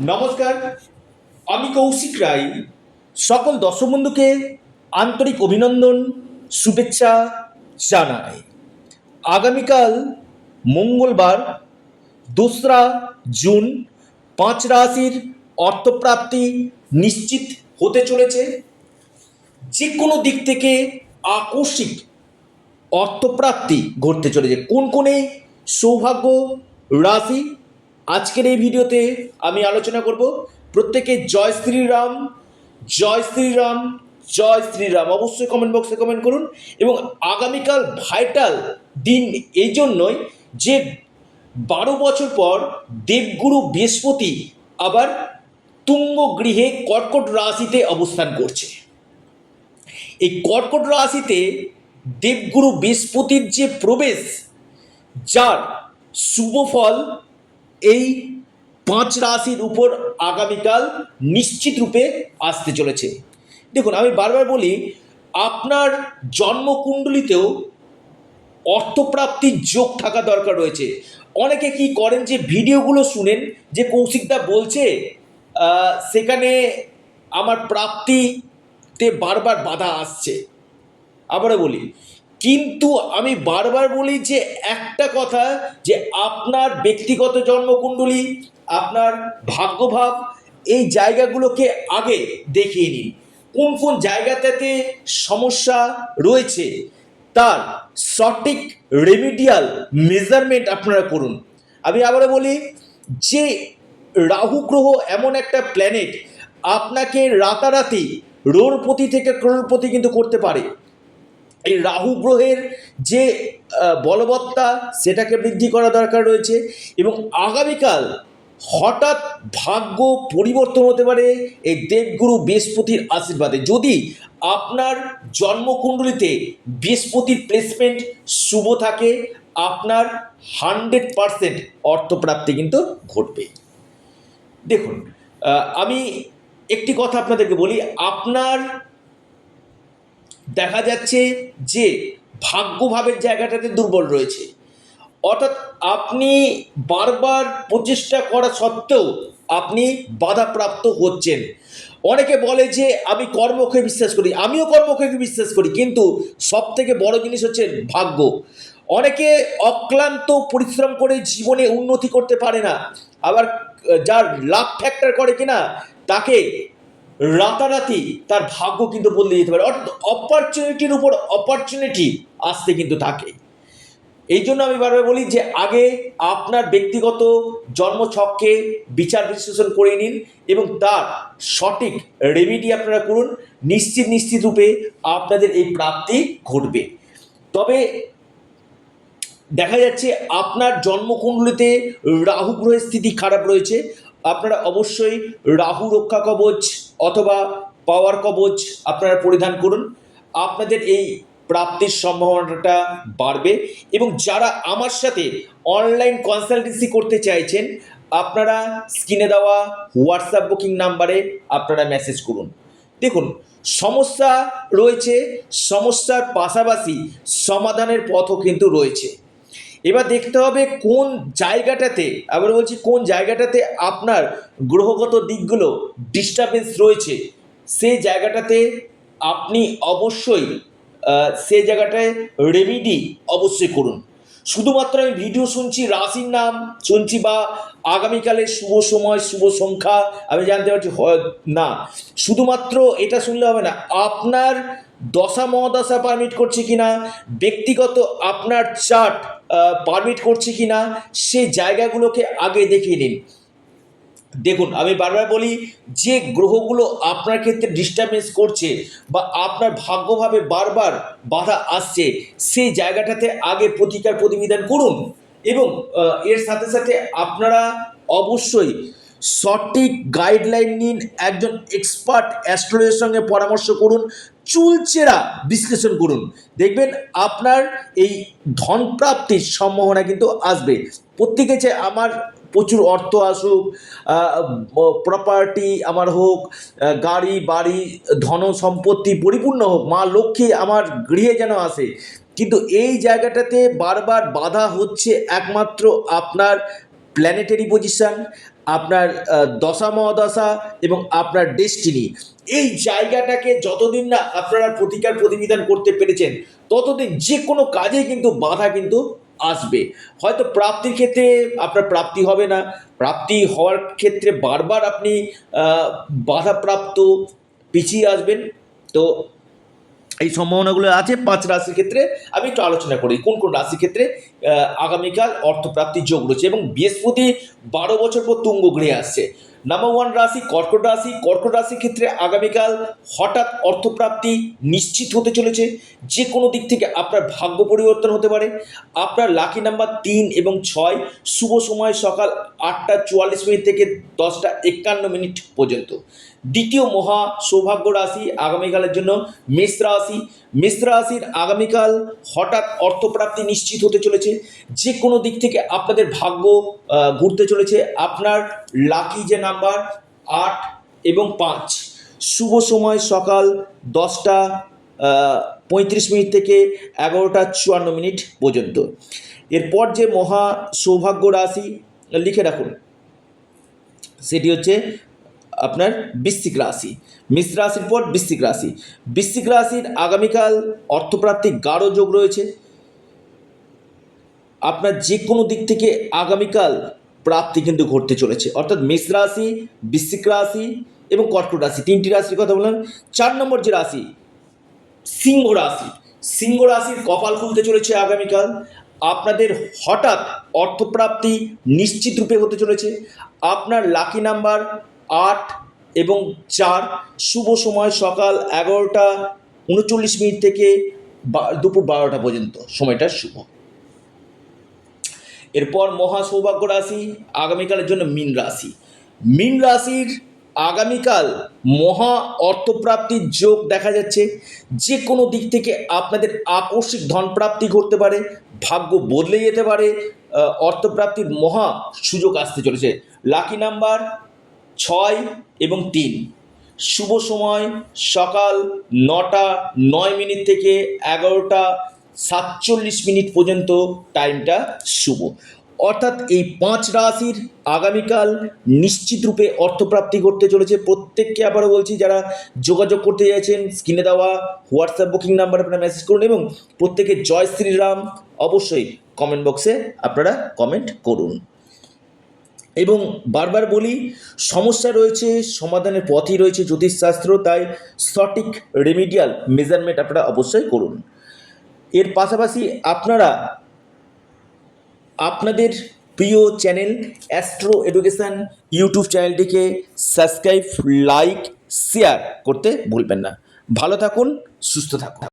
নমস্কার, আমি কৌশিক রায়। সকল দর্শক বন্ধুকে আন্তরিক অভিনন্দন, শুভেচ্ছা জানাই। আগামীকাল মঙ্গলবার 2রা জুন 5 রাশির অর্থপ্রাপ্তি নিশ্চিত হতে চলেছে। যে কোনো দিক থেকে আকস্মিক অর্থপ্রাপ্তি ঘটতে চলেছে। কোন কোন এই সৌভাগ্য রাশি আজকের এই ভিডিওতে আমি আলোচনা করব। প্রত্যেকে জয় শ্রীরাম, জয় শ্রীরাম, জয় শ্রীরাম অবশ্যই কমেন্ট বক্সে কমেন্ট করুন। এবং আগামীকাল ভাইটাল দিন এই জন্যই যে 12 বছর পর দেবগুরু বৃহস্পতি আবার তুঙ্গ গৃহে কর্কট রাশিতে অবস্থান করছে। এই কর্কট রাশিতে দেবগুরু বৃহস্পতির যে প্রবেশ, যার শুভ ফল এই 5 রাশির উপর আগামীকাল নিশ্চিত রূপে আসতে চলেছে। দেখুন, আমি বারবার বলি, আপনার জন্মকুণ্ডলিতেও অর্থপ্রাপ্তির যোগ থাকা দরকার রয়েছে। অনেকে কি করেন যে ভিডিওগুলো শুনেন যে কৌশিকদা বলছে সেখানে আমার প্রাপ্তিতে বারবার বাধা আসছে। আবারও বলি, কিন্তু আমি বারবার বলি যে একটা কথা, যে আপনার ব্যক্তিগত জন্মকুণ্ডলী, আপনার ভাগ্যভাব, এই জায়গাগুলোকে আগে দেখিয়ে নিন। কোন কোন জায়গাটাতে সমস্যা রয়েছে তার সঠিক রেমিডিয়াল মেজারমেন্ট আপনারা করুন। আমি আবারও বলি যে রাহু গ্রহ এমন একটা প্ল্যানেট, আপনাকে রাতারাতি রোড়পতি থেকে ক্রোড়পতি কিন্তু করতে পারে। এই রাহু গ্রহের যে বলবত্তা, সেটাকে বৃদ্ধি করা দরকার রয়েছে। এবং আগামীকাল হঠাৎ ভাগ্য পরিবর্তন হতে পারে এই দেবগুরু বৃহস্পতির আশীর্বাদে। যদি আপনার জন্মকুণ্ডলিতে বৃহস্পতির প্লেসমেন্ট শুভ থাকে, আপনার 100% অর্থপ্রাপ্তি কিন্তু ঘটবে। দেখুন, আমি একটি কথা আপনাদেরকে বলি, আপনার দেখা যাচ্ছে যে ভাগ্যভাবের জায়গাটাতে দুর্বল রয়েছে, অর্থাৎ আপনি বারবার প্রচেষ্টা করা সত্ত্বেও আপনি বাধাপ্রাপ্ত হচ্ছেন। অনেকে বলে যে আমি কর্মকে বিশ্বাস করি, আমিও কর্মকে বিশ্বাস করি, কিন্তু সব থেকে বড় জিনিস হচ্ছে ভাগ্য। অনেকে অক্লান্ত পরিশ্রম করে জীবনে উন্নতি করতে পারে না, আবার যার লাক ফ্যাক্টর করে কিনা তাকে রাতারাতি তার ভাগ্য কিন্তু বদলে যেতে পারে। অর্থাৎ অপরচুনিটির উপর অপরচুনিটি আসতে কিন্তু থাকে। এই জন্য আমি বারবার বলি যে আগে আপনার ব্যক্তিগত জন্মছককে বিচার বিশ্লেষণ করে নিন এবং তার সঠিক রেমিডি আপনারা করুন। নিশ্চিত রূপে আপনাদের এই প্রাপ্তি ঘটবে। তবে দেখা যাচ্ছে আপনার জন্মকুণ্ডলিতে রাহু গ্রহের স্থিতি খারাপ রয়েছে। আপনারা অবশ্যই রাহু রক্ষা কবচ অথবা পাওয়ার কবচ আপনারা পরিধান করুন। আপনাদের এই প্রাপ্তির সম্ভাবনাটা বাড়বে। এবং যারা আমার সাথে অনলাইন কনসালটেন্সি করতে চাইছেন, আপনারা স্ক্রিনে দেওয়া হোয়াটসঅ্যাপ বুকিং নাম্বারে আপনারা মেসেজ করুন। দেখুন, সমস্যা রয়েছে, সমস্যার পাশাপাশি সমাধানের পথও কিন্তু রয়েছে। এবার দেখতে হবে কোন জায়গাটাতে, আবার বলছি কোন জায়গাটাতে আপনার গ্রহগত দিকগুলো ডিস্টারবেন্স রয়েছে, সেই জায়গাটাতে আপনি অবশ্যই সেই জায়গাটায় রেমিডি অবশ্যই করুন। শুধুমাত্র আমি ভিডিও শুনছি, রাশির নাম শুনছি বা আগামীকালের শুভ সময় শুভ সংখ্যা আমি জানতে পারছি না, শুধুমাত্র এটা শুনলে হবে না। আপনার দশা মহাদশা পারমিট করছে কিনা, ব্যক্তিগত আপনার চার্ট পারমিট করছে কিনা, সেই জায়গাগুলোকে আগে দেখিয়ে নিন। দেখুন, আমি বারবার বলি যে গ্রহগুলো আপনার ক্ষেত্রে ডিস্টারবেন্স করছে বা আপনার ভাগ্যভাবে বারবার বাধা আসছে, সেই জায়গাটাতে আগে প্রতিকার প্রতিবিধান করুন। এবং এর সাথে সাথে আপনারা অবশ্যই সঠিক গাইডলাইন নিন, একজন এক্সপার্ট অ্যাস্ট্রোলজারের সঙ্গে পরামর্শ করুন, চুলচেরা বিশ্লেষণ করুন। দেখবেন আপনার এই ধন প্রাপ্তির সম্ভাবনা কিন্তু আসবে। প্রত্যেকে চায় আমার প্রচুর অর্থ আসুক, প্রপার্টি আমার হোক, গাড়ি বাড়ি ধন সম্পত্তি পরিপূর্ণ হোক, মা লক্ষ্মী আমার গৃহে যেন আসে। কিন্তু এই জায়গাটাতে বারবার বাধা হচ্ছে একমাত্র আপনার প্ল্যানেটারি পজিশান, আপনার দশা মহাদশা এবং আপনার ডেস্টিনি, এই জায়গাটাকে যতদিন না আপনারা প্রতিকার প্রতিবিধান করতে পেরেছেন ততদিন যে কোনো কাজে কিন্তু বাধা কিন্তু আসবে। হয়তো প্রাপ্তির ক্ষেত্রে আপনার প্রাপ্তি হবে না, প্রাপ্তি হওয়ার ক্ষেত্রে বারবার আপনি বাধাপ্রাপ্ত পিছিয়ে আসবেন। তো এই সম্ভাবনাগুলো আছে 5 রাশির ক্ষেত্রে। আমি একটু আলোচনা করি কোন কোন রাশির ক্ষেত্রে আগামীকাল অর্থপ্রাপ্তির যোগ রয়েছে, এবং বৃহস্পতি 12 বছর পর তুঙ্গ গৃহে আসছে। নাম্বার 1 রাশি কর্কট রাশি। কর্কট রাশির ক্ষেত্রে আগামীকাল হঠাৎ অর্থপ্রাপ্তি নিশ্চিত হতে চলেছে। যে কোনো দিক থেকে আপনার ভাগ্য পরিবর্তন হতে পারে। আপনার লাকি নাম্বার 3 এবং 6। শুভ সময় সকাল 8টা 44 মিনিট থেকে 10টা 51 মিনিট পর্যন্ত। দ্বিতীয় মহা সৌভাগ্য রাশি আগামীকালের জন্য মেষ রাশি। মেষ রাশির আগামীকাল হঠাৎ অর্থপ্রাপ্তি নিশ্চিত হতে চলেছে। যে কোনো দিক থেকে আপনাদের ভাগ্য ঘুরতে চলেছে। আপনার লাকি যে নাম্বার 8 এবং 5। শুভ সময় সকাল 10টা 35 মিনিট থেকে 11টা 54 মিনিট পর্যন্ত। এরপর যে মহা সৌভাগ্য রাশি লিখে রাখুন, সেটি হচ্ছে আপনার বৃশ্চিক রাশি। মেষ রাশির পর বৃশ্চিক রাশি। বৃশ্চিক রাশির আগামীকাল অর্থপ্রাপ্তির গাঢ় যোগ রয়েছে। আপনার যে কোনো দিক থেকে আগামীকাল প্রাপ্তি কিন্তু ঘটতে চলেছে। অর্থাৎ মেষ রাশি, বৃশ্চিক রাশি এবং কর্কট রাশি, 3টি রাশির কথা বললাম। 4 নম্বর যে রাশি সিংহ রাশি। সিংহ রাশির কপাল খুলতে চলেছে আগামীকাল। আপনাদের হঠাৎ অর্থপ্রাপ্তি নিশ্চিত রূপে হতে চলেছে। আপনার লাকি নাম্বার 8 এবং 4। শুভ সময় সকাল 11টা 39 মিনিট থেকে দুপুর 12টা পর্যন্ত, সময়টা শুভ। এরপর মহা সৌভাগ্য রাশি আগামীকালের জন্য মীন রাশি। মীন রাশির আগামীকাল মহা অর্থপ্রাপ্তির যোগ দেখা যাচ্ছে। যে কোনো দিক থেকে আপনাদের আকস্মিক ধনপ্রাপ্তি ঘটতে পারে, ভাগ্য বদলে যেতে পারে, অর্থপ্রাপ্তির মহা সুযোগ আসতে চলেছে। লাকি নাম্বার 6 এবং 3। শুভ সময় সকাল 9টা 9 মিনিট থেকে 11টা 47 মিনিট পর্যন্ত, টাইমটা শুভ। অর্থাৎ এই 5 রাশির আগামীকাল নিশ্চিত রূপে অর্থপ্রাপ্তি করতে চলেছে। প্রত্যেককে আবারও বলছি, যারা যোগাযোগ করতে চাইছেন স্ক্রিনে দেওয়া হোয়াটসঅ্যাপ বুকিং নাম্বারে আপনারা মেসেজ করুন, এবং প্রত্যেকে জয় শ্রীরাম অবশ্যই কমেন্ট বক্সে আপনারা কমেন্ট করুন। এবং বারবার বলি, সমস্যা রয়েছে, সমাধানের পথই রয়েছে জ্যোতিষশাস্ত্র, তাই সঠিক রেমিডিয়াল মেজারমেন্ট আপনারা অবশ্যই করুন। এর পাশাপাশি আপনারা আপনাদের প্রিয় চ্যানেল অ্যাস্ট্রো এডুকেশন ইউটিউব চ্যানেলটিকে সাবস্ক্রাইব, লাইক, শেয়ার করতে ভুলবেন না। ভালো থাকুন, সুস্থ থাকুন।